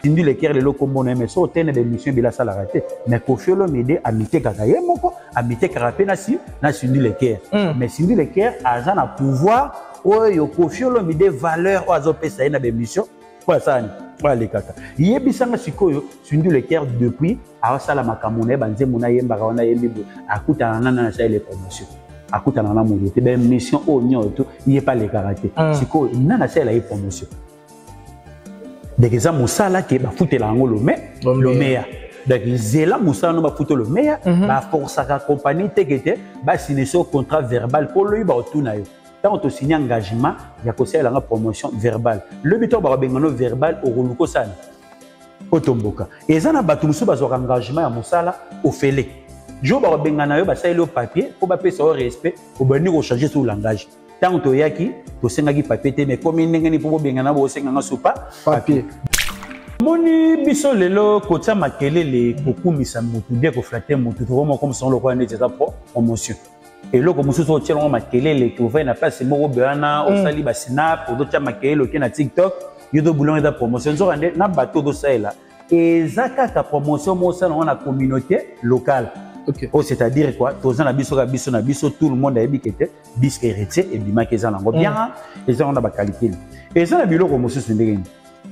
Cindy Leker le combo na mais so tene d'émission bila sala raté mais Koffi Olomide a mité kakaye moko a mité karapé na Cindy Leker mais Cindy Leker a un pouvoir oyo Koffi Olomide valeur o azopesa na émission quoi ça ni quoi les kaka yebisanga sikoyo Cindy Leker depuis a sala makamone banze mona yemba kaona yembi akutana na sa les promotions akutana na mo te ben mission o nyoto yé pas les karaté sikoyo nana sa la promotion. Donc, ça, Moussala qui va foutre la le meilleur. Donc, Zéla Moussala no va foutre le meilleur. Va forcer la compagnie TGT, va signer ce contrat verbal pour lui, va retourner. Quand on signe engagement, il y a aussi la promotion verbale. Le but va bengono verbal au roluko sana. Otomboka. Et ça na batu musu bazo engagement ya Moussala au félé. Jo ba bengana yo ba ça le papier pour ba pesa au respect pour venir changer sur le langage. Tant que yaki to sengaki papier te mais comme ndengeni pour bengana bo senganga soupa papier moni biso lelo kotsa makelele kokumisa mutu bien ko flatter mutu to vraiment comme son lokwa ndetse za promotion et loko musu so tielongo makelele ko va na place moko beana o sali ba snap o do tsa makelele ke na TikTok yo do boulon da promotion zo rande na bato do saela et zakaka promotion mo sa na communauté locale. Okay. Oh, c'est-à-dire quoi? Tout le monde a ébiqueté, disque héritier et bima qu'ils en ont bien, et ça on a la qualité. Et ça, la bilo comme monsieur Sundegin.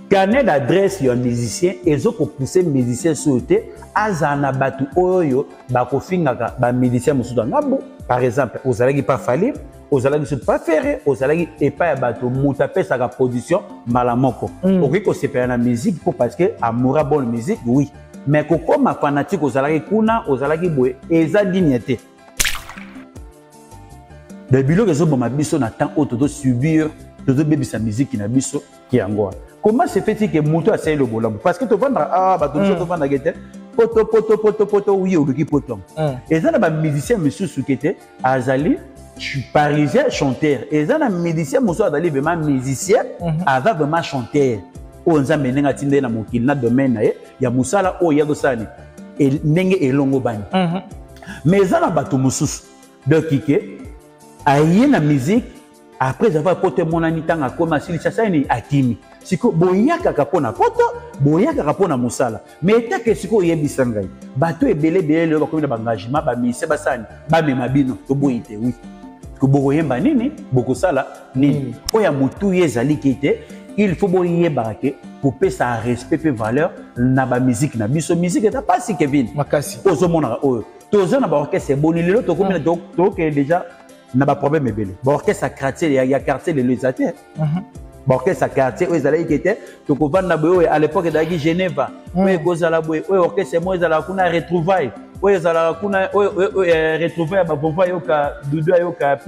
Carnet d'adresse, il y a un musicien, et ils ont poussé musicien sauter, azana batu oyo, bako finga, ba musicien musu ngabo. Par exemple, aux allez pas falir, aux allez pas faire, aux allez et pas batu mutape sa position malamoko. Ok, que c'est pas la musique, parce que amoura bonne musique, oui. Mais comme fanatique aux alaki kuna aux alaki boé eza dignité de bilo que zo boma biso na temps auto de subir de bébé sa musique qui na biso qui angoa comment c'est fait que moto a essayé le bolambo parce que to vendre ba to vendre gete poto oui ou qui poto et ça na ba musicien monsieur Soukete azali parisien chanteur et ça na musicien monsieur azali vraiment musicien avec vraiment chanteur. On a mené à Tinde na mokili na domaine ya musala o ya dosani et nenge elongo bani mais ça na bato mususu de kike aye na musique après avoir porté mon anitanga comme si ça ni akimi siko boyaka kapona poto boyaka kapona musala mais ta que siko yebisangai bato ebele le ba komina engagement ba mise basani ba mema bino to boyite oui ko boyemba nini bokosala nini oya mutu yezali kite. Il faut boyer baraké pour payer sa respect et valeur na ba musique na biso musique est pas si Kevin makasi ozo mona o tozo na ba orchestre c'est bon lelo to comme donc déjà na ba problème ebele ba orchestre quartier il y a quartier les lésatés ba orchestre quartier o ezala ikete to ko vanda boyo à l'époque d'agi Genève o kozala boyo o orchestre mo ezala kuna retrouvailles o ezala kuna retrouvailles ba bonva yoka dudu yoka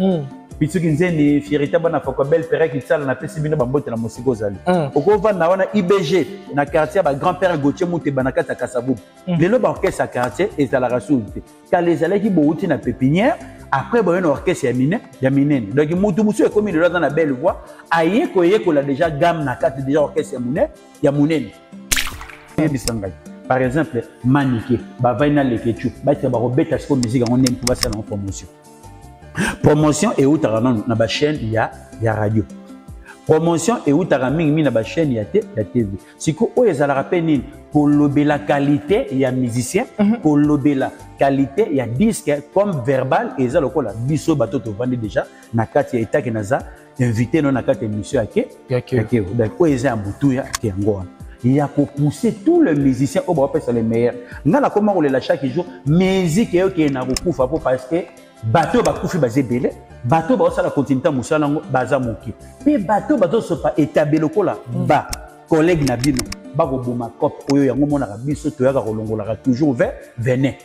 Pitsuki nzeni fierité bana foko belle père qui sala na pesi bino bambote na mosiko zali. Oko va na wana IBG na quartier ba grand-père Gauthier Mouté banakata Kasabu. Lelo ba orchestre à quartier et za la rasoute. Quand les allez qui bouti na pépinière après ba une orchestre ya minene. Donc mutu musu e comme il dans na belle voix aye ko la déjà gamme na carte déjà orchestre ya munene. Par exemple Maniké ba vaina lekechu ba te ba robeta sko musique on aime pouvoir faire en promotion. Promotion et où t'as na ba chaîne il y a radio. Promotion et où t'as mis na ba chaîne il y a TV. Si ko o ezala rappel ni pour lober la qualité il y a musicien, pour lober la qualité il y a disque comme verbal et ça lokola biso bato to vendre déjà na kati ya état ke naza invité non na kati émission yake. Donc o ezala butu ya kengo. Il y a pour pousser tous les musiciens au bras c'est les meilleurs. Ngala comment on les chaque jour musique et qui na beaucoup parce que bateau bakufi bazebele bateau ba sala continent musala baza moki pe bateau so pa établi lokola ba collègue na bino ba ko boma cop oyo yango mona ka biso to yaka kolongola toujours vers venez.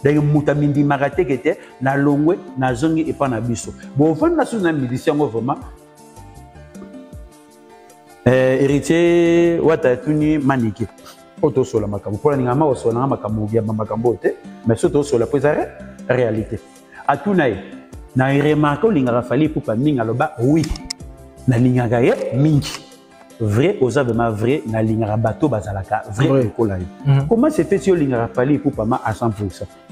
Donc mutamindi marate kete na longwe na zongi et pas na biso bon vendre na sous na musicien vraiment héritier wata tuni maniki auto sola makambo pour ninga ma osona makambo ya makambo te mais surtout sur la prise réalité atunaye na remarque linga fali pour pas minga loba oui na linga gaye mingi vrai aux vraiment vrai na linga bateau bazalaka vrai kolai comment c'est fait sur linga fali pour pas à 100%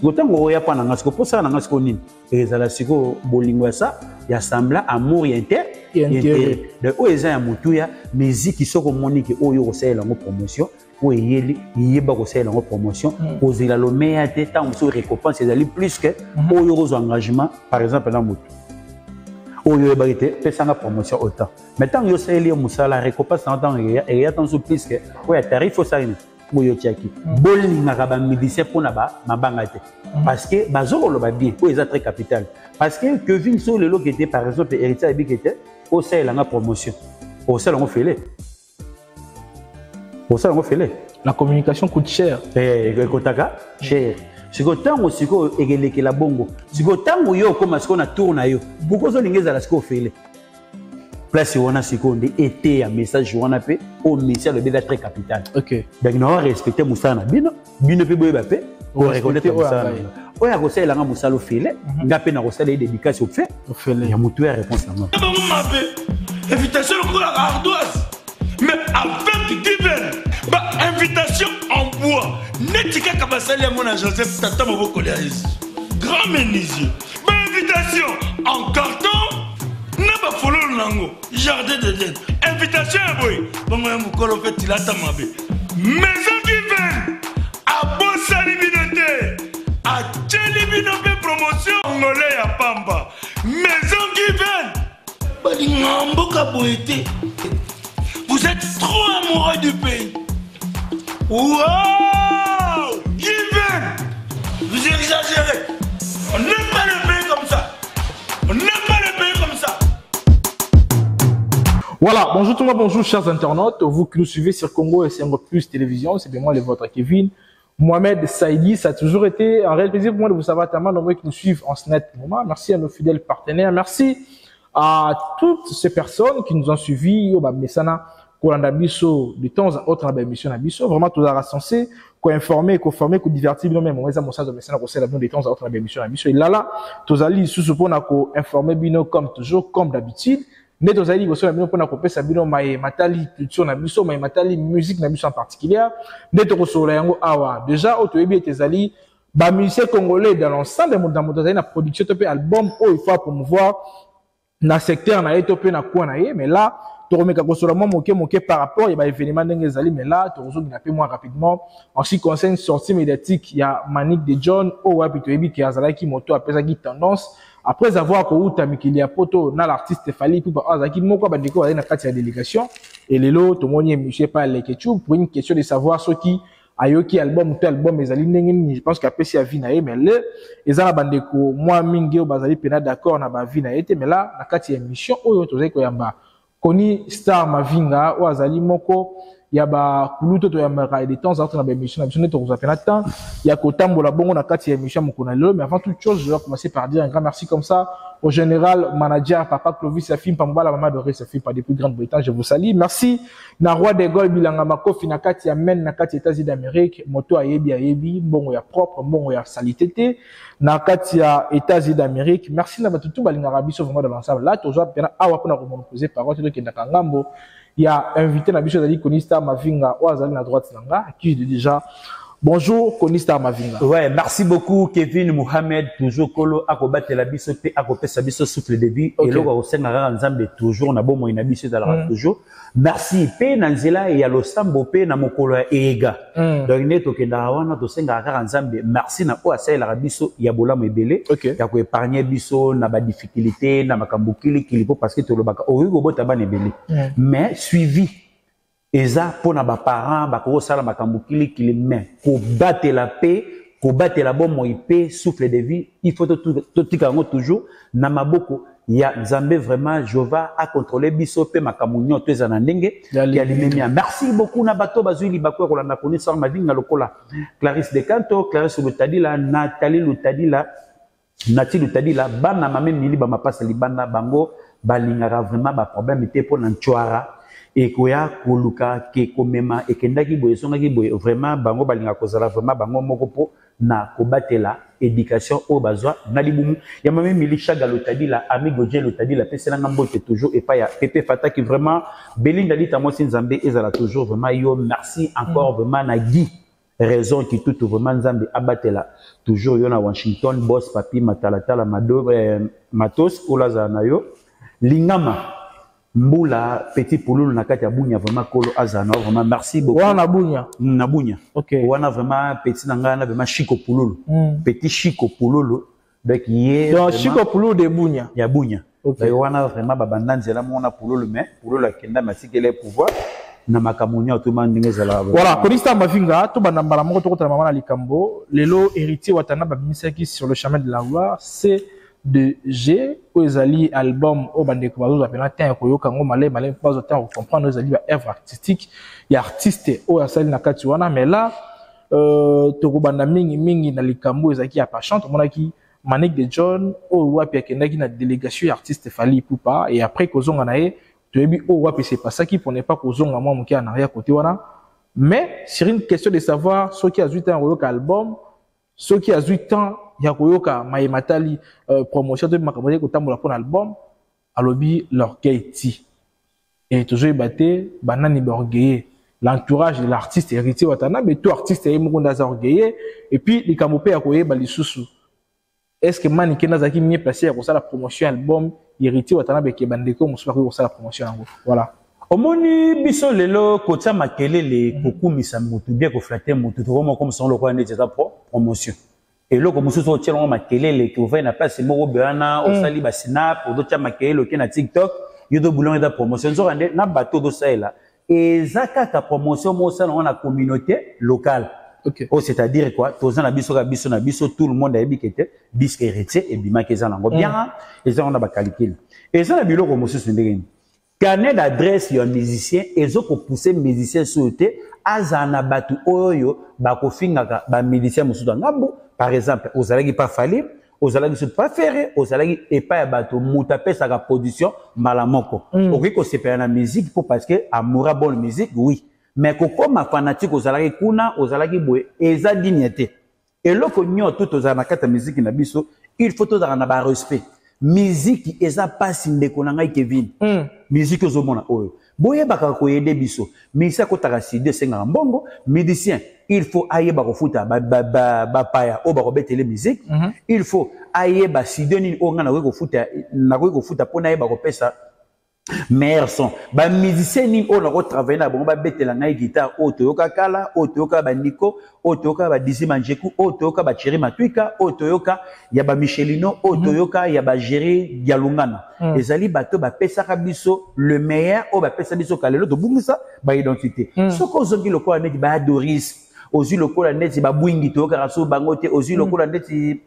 gotango ya pa na ngasko pour ça na ngasko nini ezala siko bolingo ça ya sembla amour inter de oeza ya mutuya musique soko monike oyo osela ngo promotion oyeli yeba osela ngo promotion ozela lo meya te tant so récompense ezali plus que oyo aux engagement par exemple na mutu oyo ebarité pesanga promotion autant mais tant yo seli yo musala récompense en temps et ya tant so plus que oya tarif au salini oyo tiaki bolinga ka ba médecin pona ba mabanga te parce que bazoko lo ba bien oyo très capital parce que Kevin so le qui était par exemple héritier abi qui était au sel la promotion au sel on fait au sel on fait la communication coûte cher kotaka cher siko tango siko egeleke la bongo siko tango yo comme siko na tourna yo beaucoup zo lingeza la siko fait place wana siko ndi été ya message wana pe au message le beda très capital OK donc nous respecter musana bino pe boyeba pe pour reconnaître musana oya ko sala nga musalo fele nga pe na ko sala dédicace au fait ya mutu ya réponse na moi invitation pour la ardoise mais avec divin ba invitation en bois netika kabasali mon Joseph tata maboko ya grand menuisier ba invitation en carton na ba follow nango jardin d'Eden invitation boy bongo ya mukolo fait tilata mabe maison divine a bosali binote a tcheli binope promotion ngolé ya pamba maison divine balingamboka boité vous êtes trop amoureux du pays. Wow! Divin! Vous exagérez. On n'aime pas le pays comme ça. On n'aime pas le pays comme ça. Voilà, bonjour tout le monde, bonjour chers internautes. Vous qui nous suivez sur Congo et SMG Plus Télévision, c'est bien moi le vôtre Kevin. Mohamed Saïdi, ça a toujours été un réel plaisir pour moi de vous savoir tellement nombreux qui nous suivent en ce net moment. Merci à nos fidèles partenaires. Merci à toutes ces personnes qui nous ont suivis. Messana, Kolanda Bisso, de temps à autre, dans l'émission Bisso. Vraiment, tout a recensé, informer, former, divertir, non même, on va message de Messana, de temps à autre, dans l'émission Bisso. Et là, tous allez, sous ce point, informer Bino comme toujours, comme d'habitude. Mais tous allez, vous savez, pour nous ça Bino, matali, culture, Bisso, matali, musique, Bisso en particulier. Mais tous les awa. Déjà, au Toébi et tes alliés, musiciens congolais dans l'ensemble de la production de album, il faut promouvoir dans le secteur, mais là, tu remets moqué par rapport à l'événement d'Engezali, mais là, tu remets moins rapidement. En ce qui concerne sortie médiatique, il y a Manik de John, Owapitoebi, qui a Zalaki Moto, après ça, tendance. Après avoir qu'il y a poto, dans l'artiste Fali, pour Azaki Moko, Bandeko, à la délégation. Et les lots, tout le monde y est pas les questions, pour une question de savoir ce qui, ayoki album ou tel album ezali ndenge je pense qu'après si a vie na ye mais là ezala bandeko moi mingi o bazali pena d'accord na ba vie na été mais là na kati ya émission oyo tozali ko yamba koni star mavinga o azali moko ya ba kuluto to yamba de temps en temps na ba émission na biso to vous appelle temps ya ko tambola bongo na kati ya émission moko na lelo mais avant toute chose je dois commencer par dire un grand merci comme ça au général manager papa Clovis Safim Pambala maman de Safim par depuis Grande-Bretagne je vous salue merci na roi des Gaules bilanga makofi na kati ya men na kati États-Unis d'Amérique moto ayebi bongo ya propre bongo ya salité na kati ya États-Unis d'Amérique merci na batutu balinga rabiso vraiment dans l'ensemble là toujours bien awa pona ko poser parole to kenda kangambo il y a invité na biso dali Konista Mavinga ou azali na droite nanga qui je dis déjà bonjour Konista Mavinga. Ouais, merci beaucoup Kevin Mohamed toujours kolo akobate la biso pe akopesa biso souffle de vie et logo osenga nzambe toujours na bomo ina biso dans toujours merci pe na nzela ya losambo pe na mokolo ya ega donc neto kenda wana to senga nzambe merci na o asela biso ya bolamo ebele ya ko épargner biso na ba difficulté na makambo kilipo parce que to lobaka o yugo bota bana ebele mais suivi eza pona ba parents ba ko sala makambo kili mais ko battre la paix ko battre la bomo ipé souffle de vie il faut tout tikango toujours na maboko ya Nzambe vraiment Jova a contrôlé biso pe makambo nyoto eza na ndenge ya limemia merci beaucoup na bato bazuli bakwa ko landa koni sa mavinga lokola Clarisse de Canto Clarisse Lutadila Nathalie Lutadila Nati Lutadila bana mame mili ba mapasa libanda bango balingara vraiment ba problème té pour na nchwara et koya koluka ke komema et kendaki boye songaki boye vraiment bango balinga kozala vraiment bango moko po na kobatela éducation au bazwa na libumu ya mame Milisha Galotadi la amigo Dieu Lotadi la pesela ngambote toujours et pas ya Pepe Fata qui vraiment Belinda Lita moi Nzambe ezala toujours vraiment yo merci encore vraiment na Guy raison qui tout vraiment Nzambe abatela toujours yo na Washington boss papi matalatala mado matos olaza na yo lingama Mbula petit pouloulou na kati ya bunya vraiment kolo azana vraiment merci beaucoup. Wana bunya. Na bunya. OK. Wana vraiment petit nangana vraiment chico pouloulou. Petit chico pouloulou donc yé. Donc chico pouloulou de bunya. Ya bunya. OK. Wana vraiment babanda nzela mona pouloulou mais pouloulou akenda masiki les pouvoir na makamunya tout monde ngezala. Voilà, Konista Mavinga to banambala moko to kotala mama na likambo lelo héritier watana babimisaki sur le chemin de la gloire c'est de G Ozali album au bandeko bazo appelant temps koyoka ngo malé pas autant comprendre Ozali ba œuvre artistique ya artiste o asali na kati wana mais là to banda mingi na likambo ezaki ya pachante monaki Manik de John o wapi akendaki na délégation artiste Fally Ipupa et après kozonga na ye to yebi o wapi c'est pas ça qui pour ne pas kozonga moi moki en arrière côté wana mais sur une question de savoir ce qui a 8 ans koyoka album ce qui a 8 ans ya koyoka mayematali promotion de makambo ko tambola pour album alobi l'orgueil ti et toujours batté banani orgueillé l'entourage de l'artiste héritier watana mais tout artiste est moko ndaza orgueillé et puis les kamopé ya koyeba lisusu est-ce que mani kena zaki mieux placé pour ça la promotion album héritier watana be ke bandeko musu ko ça la promotion yango voilà omoni biso lelo kotia makelele kokumisa mutu bien ko flatter mutu to comme son lokwa ne déjà promotion et là comme ça tient on makelele qui ouvre na place moko beana au sali ba snap ou d'autres makelele qui na TikTok yo do boulon da promotion zo rende na bateau do ça là et zaka ta promotion mo ça dans la communauté locale. OK. Oh c'est-à-dire quoi toza na biso tout le monde a ebikete disque héritier et bima ke za nango bien et ça on a ba calcul et ça na bilo comme ça ndenge carnet d'adresse ya musicien ezo ko pousser musicien sauter azana batu oyo ba ko fingaka ba musicien musuda ngambo par exemple ozalaki pas Fally ozalaki pas Ferré ozalaki et pas batu mutape sa production malamoko oki ko sepela na musique pour parce que amoura bonne musique oui mais comme fanatique ozalaki kuna ozalaki boye eza dignité et loko nyo tout ozana kata musique na biso il faut to na ba respect musique eza pas ndeko na ngai Kevin musique ozomona oyo boye baka ko yede biso musicien ko taka CD senga mbongo musicien il faut ayeba ko futa ba paya o ba ko betele musique il faut ayeba CD ni o ngana ko futa na ko futa pona ayeba ko pesa meilleur son ba musicien ni o na ko travailler na bongo ba betela ngai guitare o toyoka kala o toyoka ba Nico o toyoka ba Dizzy Manjeku o toyoka ba Thierry Matwika o toyoka ya ba Michelino o toyoka ya ba Jerry Yalungana ezali bato ba pesaka biso le meilleur o ba pesa biso kalelo to bungisa ba identité soko zongi lokola neti ba Doris ozi lokola neti ba Bwingi toyoka raso bangote ozi lokola neti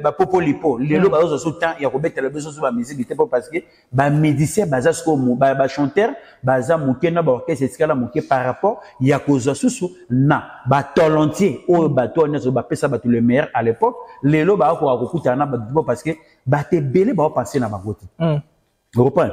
ba popolipo lelo ba ozo temps ya ko betela biso so ba musique te parce que ba musicien baza sko ba chanteur baza muke na ba orchestre skala muke par rapport ya kozo susu na ba talentier o ba tonne so ba pesa ba tout le meilleur à l'époque lelo ba ko akukutana ba parce que ba te belé ba passer na bangote reprend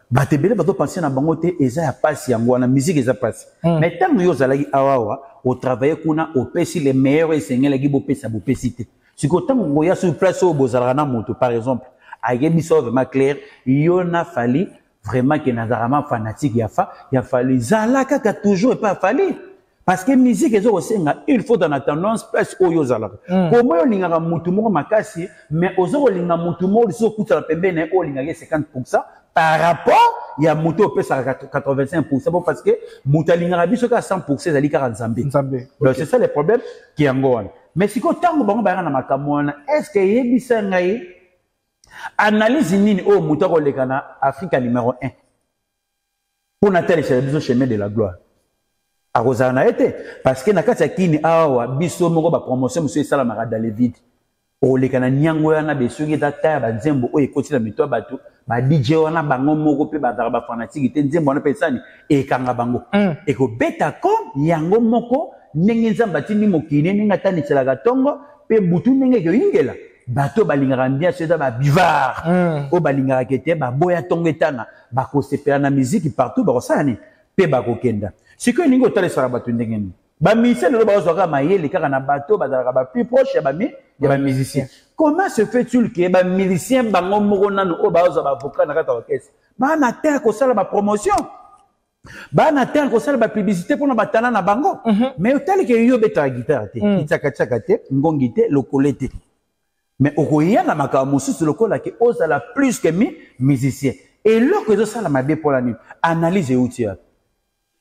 ba te belé ba to passer na bangote eza ya passe yango na musique eza passe mais tant yo zalaki awawa au travailler kuna au pesi les meilleurs et sengela ki bo pesa bo pesité si ko tant ngoya sur place au bozalana moto par exemple ayebi so vraiment clair yona Fally vraiment que nazarama fanatique ya Fally zalaka ka toujours et pas Fally parce que musique ezo kosenga il faut dans la tendance place oyo zalaka comment yo lingaka mutu moko makasi mais ozo linga mutu moko so kutala pembene o linga 50% par rapport il y a mutu pesa 85% parce que mutu linga biso ka 100% zali ka nzambe donc c'est ça le problème qui est ngona mais si ko tango bango ba na makamona est-ce que yebisa ngai analyse nini o mutu ko lekana Africa numéro 1 pour na télécharger biso chemin de la gloire a Rosana été parce que na kati ya kini awa biso moko ba promotion monsieur sala marada le vide o lekana nyango yana besuki data ba nzembo o ekoti na mito bato ba DJ wana bango moko pe ba ba fanatique te nzembo wana pesani e kanga bango e ko beta comme yango moko ndenge nzamba tini mokine ninga tani tsela tongo pe butu ndenge ke ingela bato balingaka ambiance eza ba bivard o balingaka kete ba boya tongetana ba ko sepela na musique partout ba ko sani pe ba ko kenda sikoyo ningo tale sala bato ndengeni ba musicien le ba zoka mayele kaka na bato ba zalaka ba plus proche ya ba musicien. Comment se fait-il que ba musicien bango moko nanu o ba zo ba vocal na kata orchestre ba na terre ko sala ba promotion ba na terre ko sala ba publicité pour na batana na bango mais tel que yo beta guitare te itaka tsaka te ngongi te lokolete mais okoya na makambo mususu lokola ke ozala plus que musicien et loko ezo sala mabe pour la nuit analyse outil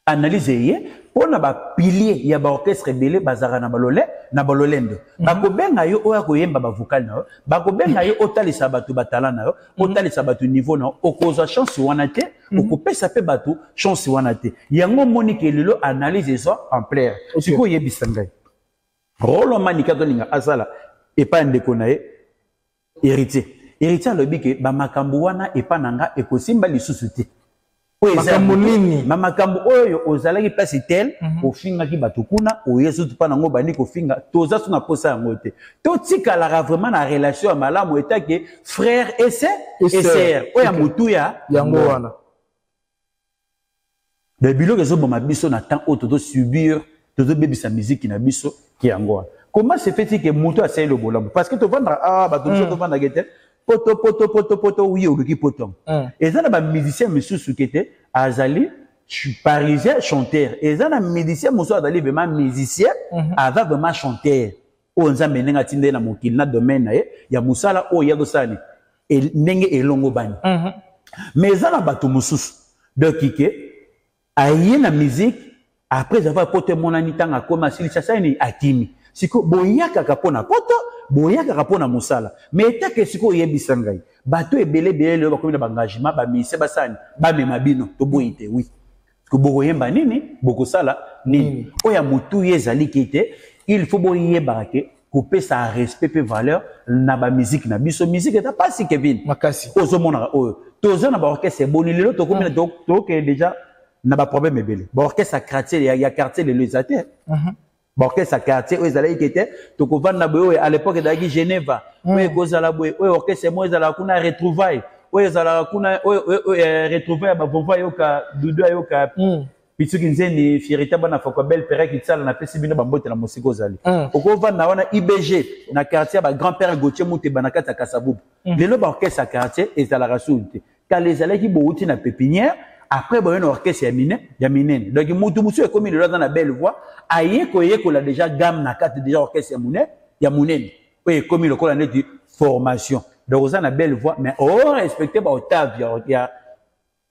analyse ye pona ba pilier ya ba orchestre belé bazara na balolendo bako benga yo oya koyemba ba vocal na bako benga yo otalisa batu batala na yo otalisa batu niveau na okoza chance wana te okopesa pe batu chance wana te yango monique lelo analyse ça en plaire siko yebisa ngai rolo manika tolinga asala epa ndeko na ye héritier lobi ke ba makambo wana epa nanga ekosimba lisusu te makambo oyo ozalaki place tel ofingaki bato kuna oyesu tupa nango bandi kofinga toza suna posa yango te totikalaka vraiment na relation ya malamu etake frère et sœur oya mutuya yango wana de biloko ezoboma biso na temps oyo tozosubir tozobebisa miziki na biso ki yango wana. Comment se fait-il que mutu asali le bolamu parce que tovanda bato biso tovandaka te poto oui ou qui poto et ça na ba musicien misusu kete azali parisien chanteur et ça na musicien musu azali vraiment musicien ava vraiment chanteur o nzambe nenga tinde na mokili na domaine na ye ya musala o ya dosani et ndenge elongo bani mais ça na bato mususu donc kike aye na musique après avoir porté mon anitanga comme si ça ni akimi siko boyaka kapona poto boyaka kapona musala mais ta que siko yebisa ngai bato ebele le ba komina ba engagement ba mise basani ba mema bino to boyite oui que boyemba nini bokosala nini oya mutu yezali kite il faut boyeba ke couper sa respect pe valeur na ba musique na biso musique eta pas si Kevin makasi ozomona oyo toza na ba orchestre boni lelo to komina to ke déjà na ba problème ebele ba orchestre quartier ya quartier le lesateur orchestre quartier oyo ezalaki kete tokovanda boye à l'époque ezalaki Genève oyo ekozala boye oyo orchestre mo ezalaka kuna retrouvaille oyo ezalaka kuna retrouvaille ba vova yoka dudu yoka pituki nzeni fierité bana foko belle père qui tsala na pesi bino bambote na musiko ozali okovanda wana IBG na quartier ba grand père Gauthier Muteba na kata Kasabubu lelo ba orchestre quartier ezalaka sunte kala ezalaki bouti na pépinière. Après, il y a un orchestre ya minene. Donc, mutu est comme il est dans la belle voix. Aïe, kola déjà gamme na carte déjà orchestre ya minene. Oui, comme il est comme dit formation. Donc, on a une belle voix, mais on respecte ba octave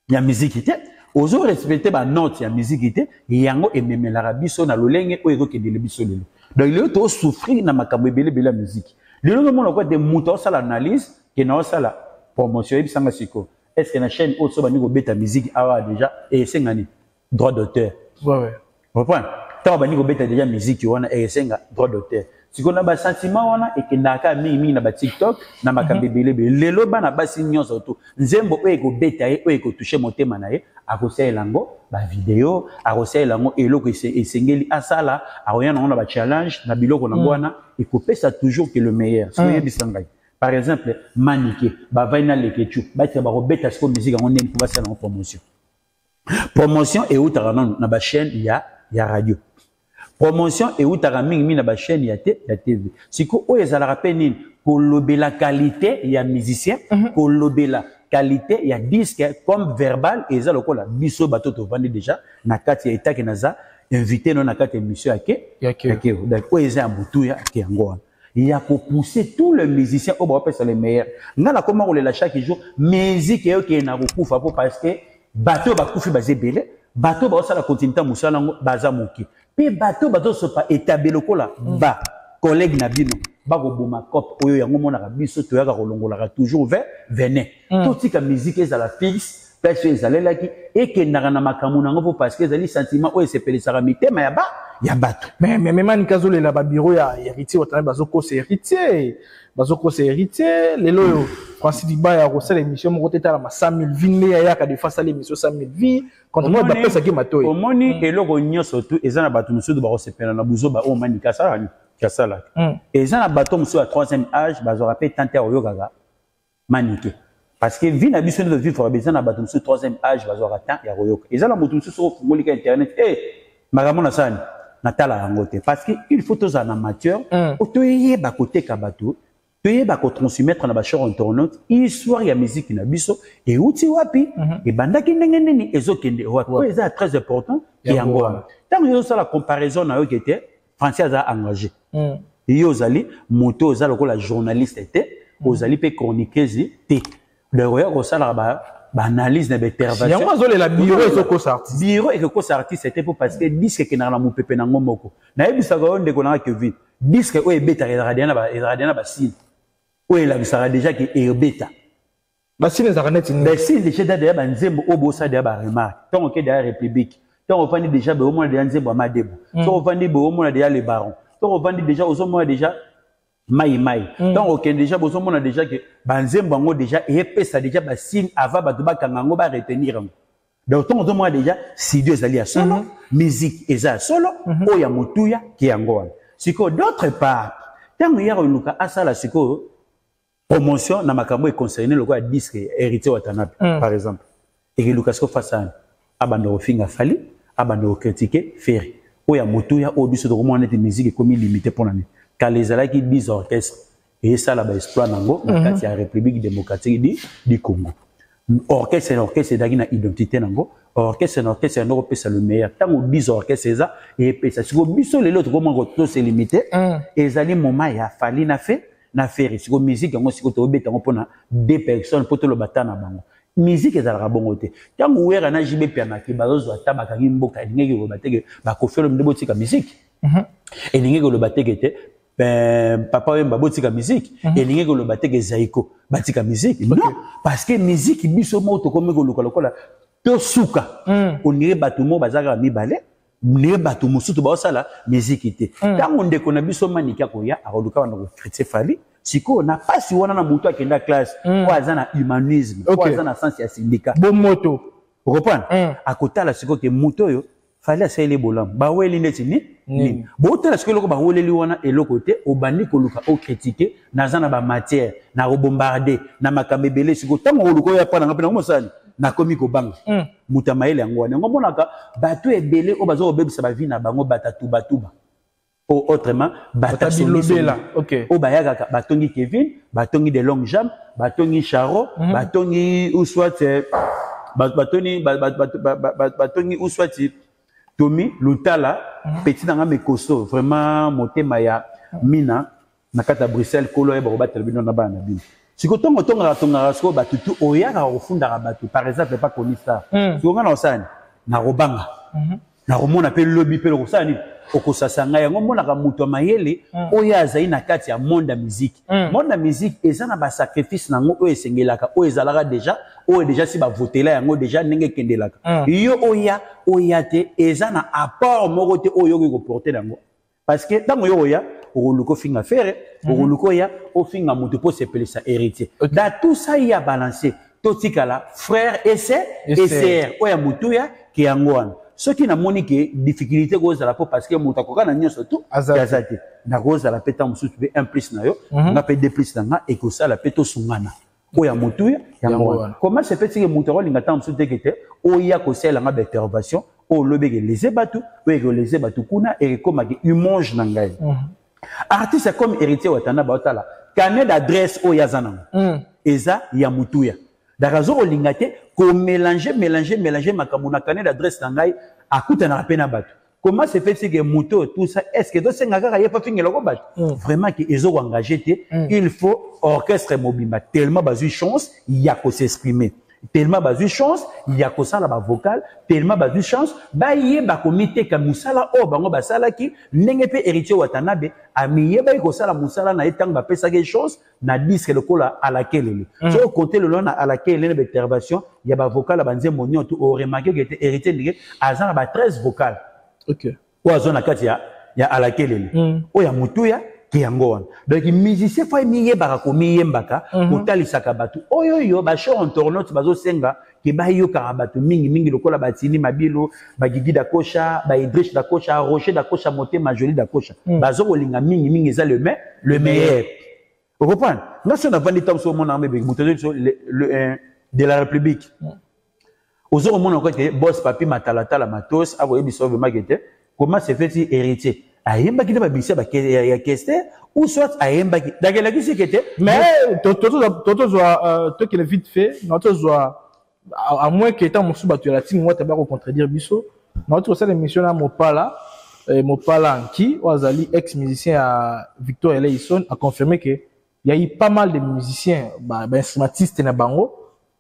ya musique ite. On respecte ba note ya musique ite. Yango ememe la biso na lolenge o ezo ke de biso lelo. Donc, il est souffrir na makambo ebele bela musique. Le monde on a de mutu ça l'analyse, que na ça la promotion ebisanga siko. Est-ce que la chaîne autre soit niveau bêta musique a déjà et c'est gagné droit d'auteur. Ouais. Reprends. Tant que niveau bêta déjà musique on a et c'est droit d'auteur. Si on a bas sentiment on a et que naka mi na ba TikTok na makabebele lelo bana basi nyonso to nzembo e ko bêta e ko toucher motema na ye akosela lango ba vidéo akosela lango eloko esengeli asala aroya na ba challenge na biloko na ngwana et ko pesa toujours que le meilleur. Soyez bisangai. Par exemple, Maniké, Bavaina Lekechu, Bata Barobeta, ce musique on aime pour faire la promotion. Promotion et où t'as na ba chaîne il y a radio. Promotion et où t'as mis na ba chaîne il y a TV. Si ko o ezala rappelin pour lober la qualité il y a musicien, pour lober la qualité il y a disque comme verbal et ça le la biso bato to vendre déjà na kati ya état que naza invité non na kati émission ake. Donc o ezala mutuya ke ngwa. Il y a pour pousser tous les musiciens au bas c'est les meilleurs. N'a la comment on les lâche chaque jour musique et qui na beaucoup fa parce que bateau ba kufi basé belé bateau ba ça la continuité musala baza moki. Puis bateau so pas établi lokola ba collègue na bino ba ko boma cop oyo yango mona ka biso to yaka kolongola toujours venez. Tout ce que musique est à la fixe parce que ezalelaki et que na makambo nango parce que ezali sentiment oyo sepelisa mité mais ya bato mais même kazole la babiro ya héritier otana bazoko c'est héritier lelo Francis Diba ya rosala émission mo koteta la 100,000 vinde ya ka de face à l'émission 100,000 vie quand on ba pesa ki matoyi omoni eloko nyoso tu ezana bato musudu ba kosepela na buzo ba o manika sala kasala et ça na bateau monsieur à 3e âge bazo rappelle tenter oyo gaga maniqué parce que vie na biso de vivre besoin na bateau monsieur 3e âge bazo rata ya royoka et ça la moto monsieur sur fungolika internet magamo na sani natala yango te parce que il faut tous en amateur otoyé ba côté ka bateau toyé ba ko transmettre na ba show internaute histoire ya musique na biso et uti wapi et bandaki ndenge nini ezokende wapi ça très important et yango tant yo ça la comparaison na yo qui était Français a engagé yo zali moto za lokola journaliste était ozali pe chroniqueuse te le royaume ça la ba analyse na intervention yango zo la bureau ezoko artiste bureau et que artiste c'était pour parce que disque que na la mopepe na ngomoko na ebisa ko ndeko na Kevin disque o ebeta radiana ba si o la bisara déjà que ebeta ba si les arnets ni ba si déjà derrière ba nzembo obosa derrière ba remarque tant que derrière république tant on vend déjà au moins derrière nzembo madebo tant on vend au moins derrière les barons tant on vend déjà aux moins déjà mai tant on déjà aux moins déjà que ba nzembo ngo déjà et pesa déjà ba signe avant ba tuba kango ba retenir donc tant on moins déjà si Dieu ali à solo musique eza solo o ya mutuya ki yango siko d'autre part tant hier luka asala siko promotion na makambo e concerné le quoi disque héritier Watanabe par exemple et luka siko fasane abando finga fali abando critiquer Ferry o ya mutuya o biso de comment était musique comme limité pour l'année quand les ala qui 10 orchestres et ça là ba exploit nango na kati ya République démocratique du Congo orchestre d'agi na identité nango orchestre no pesa le meilleur tant 10 orchestres ça et pesa siko biso les autres comment to c'est limité et zali moment ya fali na fait na Ferry siko musique yango siko to beta ngo pona 2 personnes pour to le batana bango musique ezalaka bongo te tango wera na jibe piana ki bazozo atabaka ngimboka elingeki ko bateke ba kofelo mdebo tika musique elingeki ko bateke te papa wemba botika musique elingeki ko bateke zaiko batika musique non parce que musique biso moto comme ko lokola to suka onire batumo bazaka mibale ne batu musutu ba osala musique te tango ndeko na biso manika ko ya akoluka bana ko critiquer fali siko na pasi wana na mutu akenda classe ko azana humanisme ko azana sens ya syndicat bon moto comprendre akotala siko ke muto yo fali asele bolam ba weli neti ni bo tala siko loko ba weleli wana eloko te obandi ko luka o critiquer na zana ba matière na bombarder na makamebele siko tango luko ya pa na ngapena ngomosani na komi ko banga muta maele yango wana ngomonaka bato ebele o bazo obebisa ba vie na bango batatuba ou autrement batabilobela OK o bayaka batongi Kevin batongi de longue jambe batongi Charo batongi ou soit batongi ou soit Tommy Lutala petit nanga mekoso vraiment motema ya mina na kata Bruxelles kolo e ba batela bino na bana bino siko tonga rasko batutu oyaka ofunda batu par exemple pas connu ça siko ngana osani na robanga na romona pe lobby pe osani okosasanga yango mona ka muto mayele oya azai na kati ya monde ya musique eza na ba sacrifice nango o esengelaka o ezalaka déjà si ba votela yango déjà ndenge kendelaka yo oya te eza na apport moko te oyo ko porter nango parce que tango yo oya oluko finga faire oluko ya o finga muto po sepele sa héritier da tout ça il y a balancé totikala frère et sœur oya muto ya ki yango ce qui n'a monique difficulté cause à la peau parce que mon takoka na nyo surtout azate na cause à la pétan musu tu un plus na yo na pe deux plus na et que ça la peto sungana oya mutu ya ngwana comment se fait que mutoro lingata musu tekete oya ko sela nga d'intervention o lobeke les ebatu o les ebatu kuna et comme humonge na ngai artiste comme héritier Watanabe otala carnet d'adresse oya zana eza ya mutu ya darazo olingate ko mélanger makamuna carnet d'adresse nangai akuta na pena batu comment se fait que moto tout ça est-ce que dosenga kaka yepa fingela ko batu vraiment que ezo engager te il faut orchestre mobimba tellement bazu chance il y a ko s'exprimer tellement bazu chance il y a ko sala ba vocal tellement bazu chance ba yeba komite ka musala o bango basala ki ndenge pe héritier Watanabe amiyeba ko sala musala na etang ba pesa ke chance na disque le kola à laquelle so compter le long à laquelle les intervention il y a ba vocal banze monyo tout au remarqué que était héritier ndenge azana ba 13 vocal OK ou azona kati ya à laquelle o ya mutuya ki yango wana. Donc musicien faut miyebaka ko miyembaka kotalisaka bato oyo ba show internaute bazosenga ke bayoka bato mingi lokola batini mabilo bagigi dakosha ba Idriss dakosha Rocher dakosha Motema Jolie dakosha bazokolinga mingi eza le meilleur. Vous comprenez? Là si on a vendu tant sur mon armée de la République. Aux autres monde encore que boss papi matalata la matos avoye biso vraiment comment se fait-il héritier? Ayemba qui ba bisi ba ya keste ou soit ayemba qui dakela qui c'est que mais toi qui le vite fait notre soit à moins que étant musu batu la team moi tabako contredire biso notre ça l'émission là Mopala Anki Wazali ex musicien à Victor Eleison a confirmé que il y a eu pas mal de musiciens instrumentistes na bango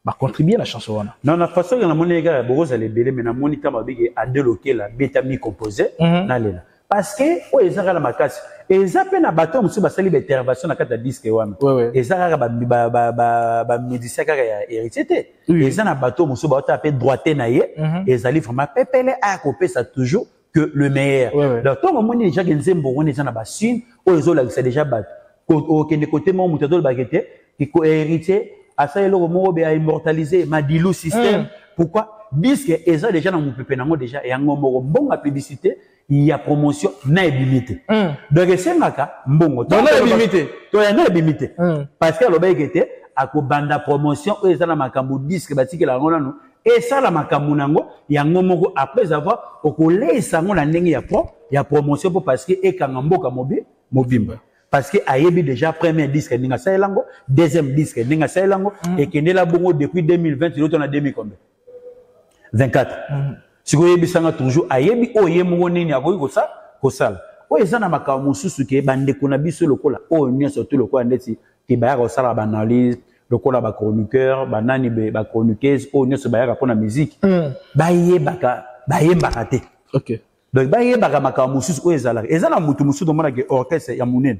ba contribuer à la chanson wana. Non la façon que la monnaie gars bozo les belé mais na monita ba big a déloquer la bêta mi composé na lela. Parce que o ezaka la makasi ezape na bato musu basali ba intervention na kata disque wana ezaka ba musicien kaka ya héritier ezana bato musu ba taper droité na ye ezali vraiment pepele a kopesa toujours que le meilleur donc tout moment déjà genzembo on ezana ba sine o ezola c'est déjà bato au côté mon mutadol bagete qui ko héritier asa eloko moko be a immortaliser Madilu système pourquoi disque eza déjà na mupepe nango déjà yango moko mbonga publicité il y a promotion na limité donc esengaka mbongo to na limité parce que loba ekete akobanda promotion o eza na makambo disque batikela yango nanu esala makambo nango yango moko après avoir okolesa ngo na ndenge ya promotion pour parce que ekanga mboka mobimba parce que ayebi déjà premier disque ninga saelango deuxième disque ninga saelango et kendela bongo depuis 2020 l'autre na 2000 combien 24 si vous avez toujours ayebi oye mo nini akoyi ko sala o ezana makambo mususu ke bande kona biso lokola o nyo surtout lokola ndeti ke baya ko sala ba analyse lokola ba chroniqueur ba nani ba chroniqueuse o nyo so baya ko na musique bayembaka te OK donc bayembaka makambo mususu o ezana mutu mususu mona ke orchestre ya munene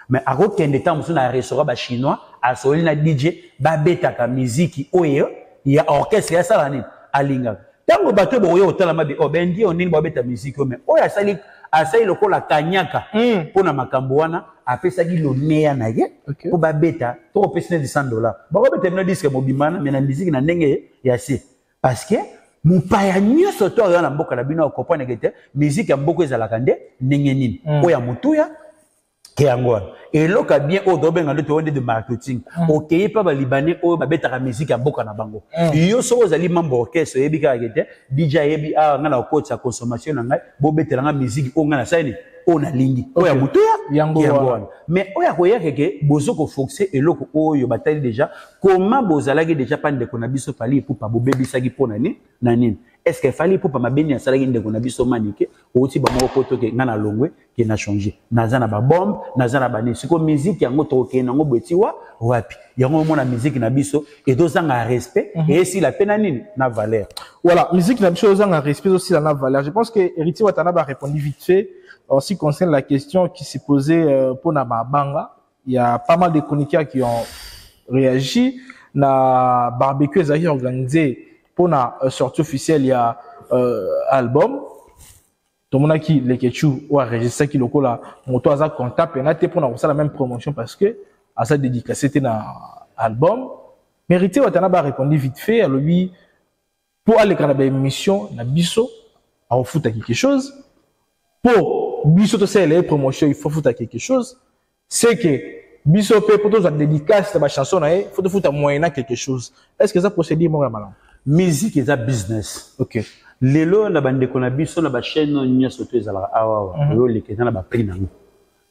mais ako kende temps mususu na restaurant ba chinois asoli na DJ ba betaka musique oyo ya orchestre ya sala nini alinga tango bato boyo otala mabe obendi onini ba beta musique mais oyo asali lokola kanyaka pona makambo wana apesaki loneya na ye po ba beta to opesina $100 ba beta na disque mobimana mais na musique na ndenge ya si parce que mupaya nyoso to na mboka na bino comprendre que musique ya mboko ezalaka nde ndenge nini oya mutuya Kéangwa. Et là, quand bien au domaine de marketing, ok, pas les Libanais au babeta la musique à Boka na bango. Yo so aux aliments orchestre ebi ka gete, DJ ebi a ngana coach sa consommation nanga, bo betela nga musique o ngana saini, o na lingi. Oya mutuya yango. Mais oya koya keke bozo ko foxer et loko oyo batali déjà comment bozalaki déjà pas de konabiso pali pour pas bo bebisaki pona ni na nini. Est-ce qu'il fallait pour pas ma béni à salagi de konabiso manike outi ba moko to ke ngana longwe qui n'a changé. Nazana ba bombe, nazana ba ni. Siko musique yango toke nango betiwa wapi. Yango mona musique na biso et dozanga respect et si la peine nini na valeur. Voilà, musique na biso dozanga respect aussi la valeur. Je pense que Héritier Watanabe a répondu vite fait en ce qui concerne la question qui s'est posée pour Nababanga. Il y a pas mal de chroniqueurs qui ont réagi. Na barbecue est organisé pour la sortie officielle, il y a album. Tout le monde qui les ketchou ou enregistré qui le cola moto aza comptable et pour la même promotion parce que à sa dédicace c'était un album. Héritier Watanabe a répondu vite fait à lui pour aller dans la émission na biso à foutre quelque chose. Pour biso to c'est les promotions il faut foutre quelque chose. C'est que biso peut pour la dédicace de la chanson il faut foutre moyennant quelque chose. Est-ce que ça procédé moi malin? Musique est un business. OK. Lelo na bande kona biso na ba chaîne nyoso to ezala awa yo lekeza na ba prix nango.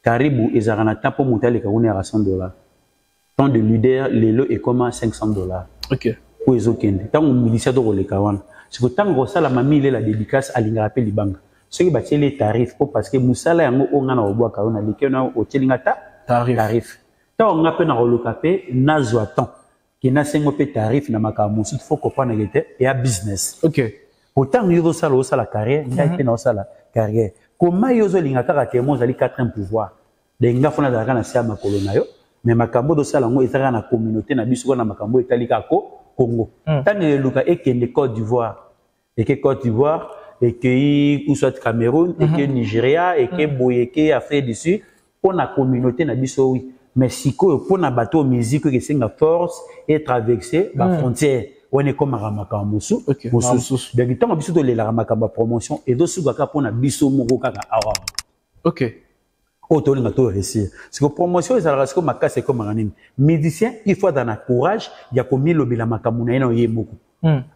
Karibu ezala na tapo mutale ka on est à $100. Tant de leader lelo est comme $500. OK. Pour ezokende. Tant on milicia to koleka wana. Siko tango sala mamile la dédicace alinga rappel libanga. Ce qui batie les tarifs parce que musala yango onga na obwa ka ona lekena o telinga tarif. Tant on ngape na rolokape nazwa temps. Qui n'a pas de tarif na makambo il faut comprendre que c'est un business. OK. Autant yo ça la carrière, il y a la carrière. Comment yo zo linga ka ke mo zali 4 pouvoir. De nga fona za kana sia makolo na yo, mais makambo do sala ngo ezaka na communauté na biso na makambo etalika ko Congo. Tant le luka ekende Côte d'Ivoire. Et que Côte d'Ivoire et que ou soit Cameroun et que Nigeria et que Boyeke Afrique du Sud. pour la communauté na biso oui mais siko pour na bateau musique que c'est une force et traverser la frontière on est comme ramaka musu musu donc tant biso to le ramaka ba promotion et do sugaka pour na biso moko kaka awa OK auto na to réussir parce que promotion ça reste comme makase comme ranini musicien il faut dans la courage ya komi lobela makamuna ina yemoko